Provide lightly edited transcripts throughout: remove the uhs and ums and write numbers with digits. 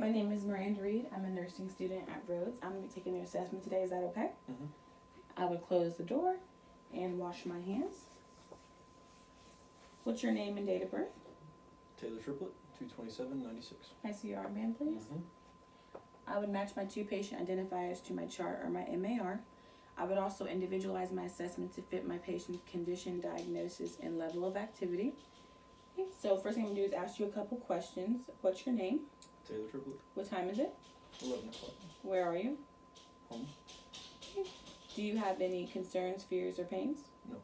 my name is Miranda Reed. I'm a nursing student at Rhodes. I'm going to be taking your assessment today. Is that okay? Mm-hmm. I would close the door and wash my hands. What's your name and date of birth? Taylor Triplett, 22796. Can I see your armband, please? I would match my two patient identifiers to my chart or my MAR. I would also individualize my assessment to fit my patient's condition, diagnosis, and level of activity. Okay, so first thing I'm going to do is ask you a couple questions. What's your name? Taylor Triplett. What time is it? 11 o'clock. Where are you? Home. Okay. Do you have any concerns, fears, or pains? No.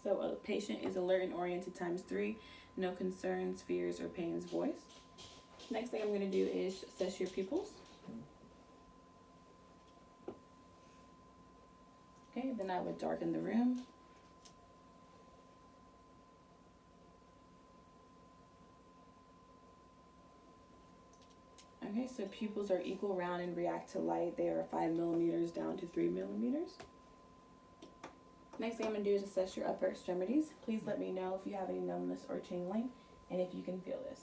So a patient is alert and oriented ×3. No concerns, fears, or pains voiced. Next thing I'm going to do is assess your pupils. Okay, then I would darken the room. Okay, so pupils are equal, round, and react to light. They are 5 millimeters down to 3 millimeters. Next thing I'm going to do is assess your upper extremities. Please let me know if you have any numbness or tingling, and if you can feel this.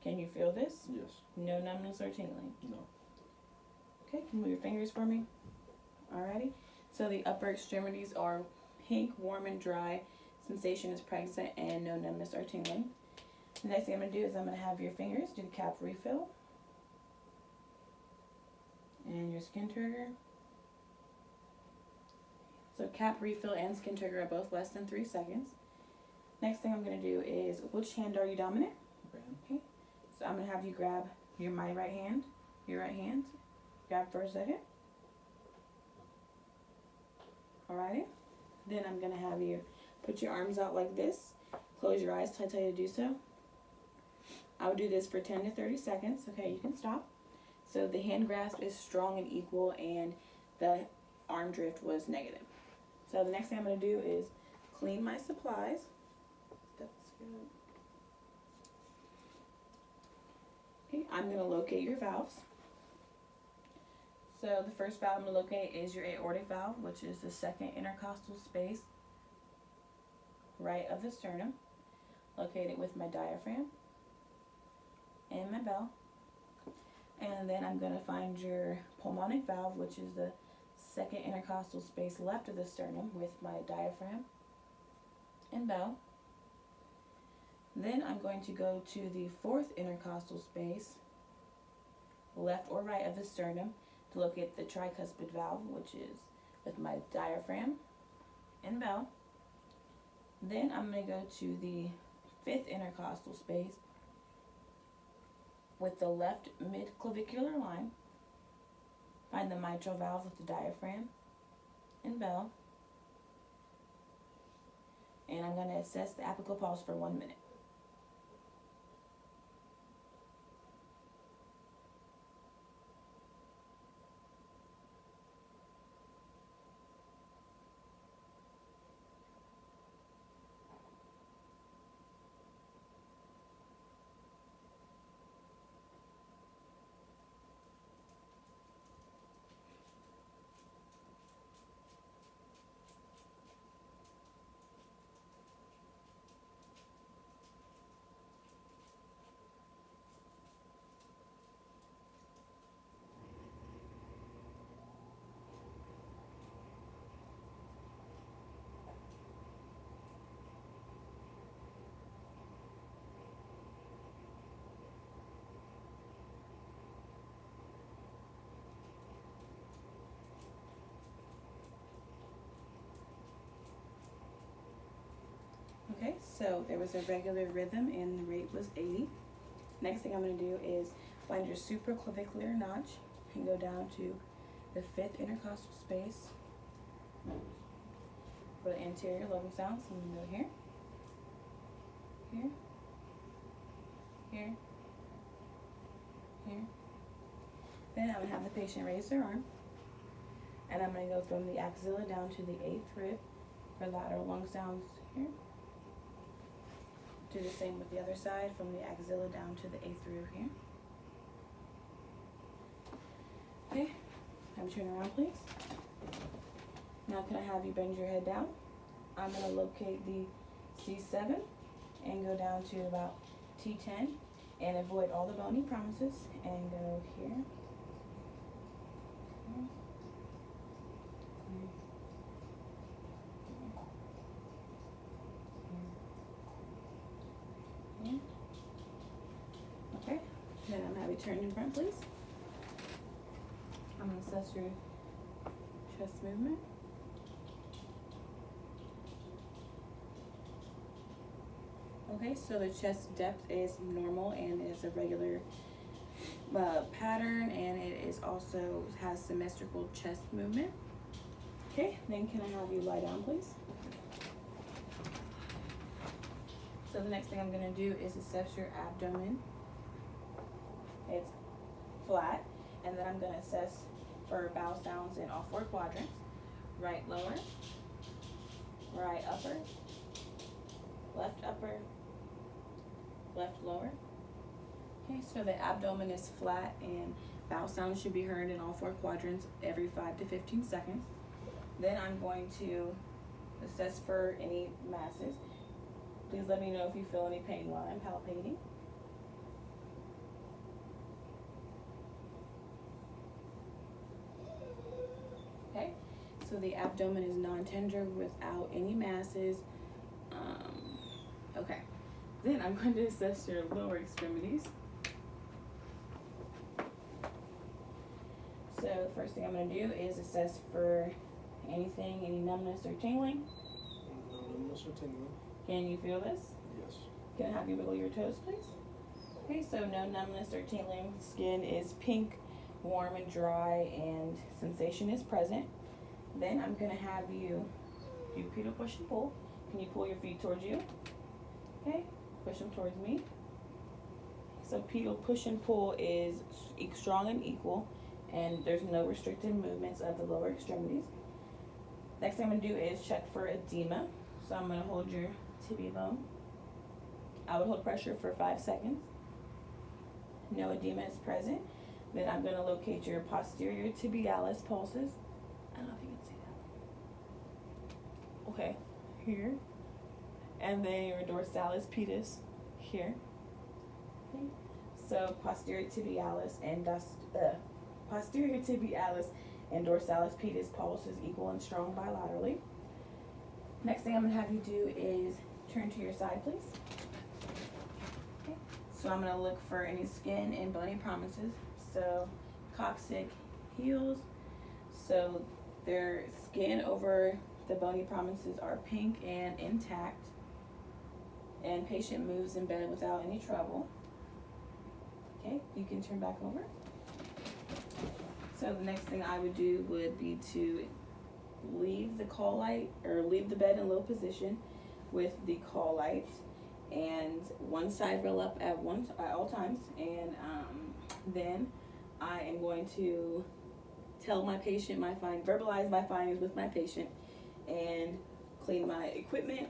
Can you feel this? Yes. No numbness or tingling? No. Okay, can you move your fingers for me? Alrighty. So the upper extremities are pink, warm, and dry. Sensation is present, and no numbness or tingling. The next thing I'm going to do is I'm going to have your fingers do the cap refill. And your skin trigger. So cap refill and skin trigger are both less than 3 seconds. Next thing I'm going to do is, which hand are you dominant? Right hand. Okay. So I'm going to have you grab my right hand, your right hand. Grab for a second. Alrighty. Then I'm going to have you put your arms out like this. Close your eyes till I tell you to do so. I will do this for 10 to 30 seconds. Okay, you can stop. So the hand grasp is strong and equal, and the arm drift was negative. So the next thing I'm going to do is clean my supplies. Okay, I'm going to locate your valves. So the first valve I'm going to locate is your aortic valve, which is the second intercostal space right of the sternum. Locate it with my diaphragm and my bell. And then I'm going to find your pulmonic valve, which is the second intercostal space left of the sternum, with my diaphragm and bell. Then I'm going to go to the fourth intercostal space, left or right of the sternum, to locate the tricuspid valve, which is with my diaphragm and bell. Then I'm going to go to the fifth intercostal space with the left mid-clavicular line. Find the mitral valve with the diaphragm and bell. And I'm going to assess the apical pulse for 1 minute. Okay, so there was a regular rhythm and the rate was 80. Next thing I'm going to do is find your supraclavicular notch and go down to the fifth intercostal space for the anterior lobing sounds. So I'm going to go here, here, here, here. Then I'm going to have the patient raise their arm, and I'm going to go from the axilla down to the 8th rib for lateral lung sounds here. Do the same with the other side, from the axilla down to the 8th rib here. Okay, have you turn around, please. Now can I have you bend your head down? I'm going to locate the C7 and go down to about T10 and avoid all the bony promises and go here. Here. Here. Here. Okay, then I'm happy turn in front, please. I'm gonna assess your chest movement. Okay, so the chest depth is normal and is a regular pattern, and it is also has symmetrical chest movement. Okay, then can I have you lie down, please? So the next thing I'm gonna do is assess your abdomen. It's flat, and then I'm gonna assess for bowel sounds in all 4 quadrants. Right lower, right upper, left upper, left lower. Okay, so the abdomen is flat and bowel sounds should be heard in all 4 quadrants every 5 to 15 seconds. Then I'm going to assess for any masses. Please let me know if you feel any pain while I'm palpating. Okay, so the abdomen is non-tender without any masses. Okay, then I'm going to assess your lower extremities. So the first thing I'm going to do is assess for anything, any numbness or tingling. No numbness or tingling. Can you feel this? Yes. Can I have you wiggle your toes, please? Okay, so no numbness or tingling. Skin is pink, warm and dry, and sensation is present. Then I'm going to have you do pedal push and pull. Can you pull your feet towards you? Okay, push them towards me. So pedal push and pull is strong and equal, and there's no restricted movements of the lower extremities. Next thing I'm going to do is check for edema. So I'm going to hold your tibia bone. I would hold pressure for 5 seconds. No edema is present. Then I'm going to locate your posterior tibialis pulses. I don't know if you can see that. Okay, here. And then your dorsalis pedis here. Okay. So posterior tibialis and dorsalis pedis pulses equal and strong bilaterally. Next thing I'm going to have you do is turn to your side, please. Okay. So I'm going to look for any skin and bony prominences. So coccyx heels. So their skin over the bony prominences are pink and intact. And patient moves in bed without any trouble. Okay, you can turn back over. So the next thing I would do would be to leave the call light, or leave the bed in low position with the call light, and one side roll up at all times, and then I am going to tell my patient verbalize my findings with my patient, and clean my equipment,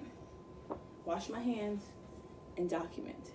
wash my hands, and document.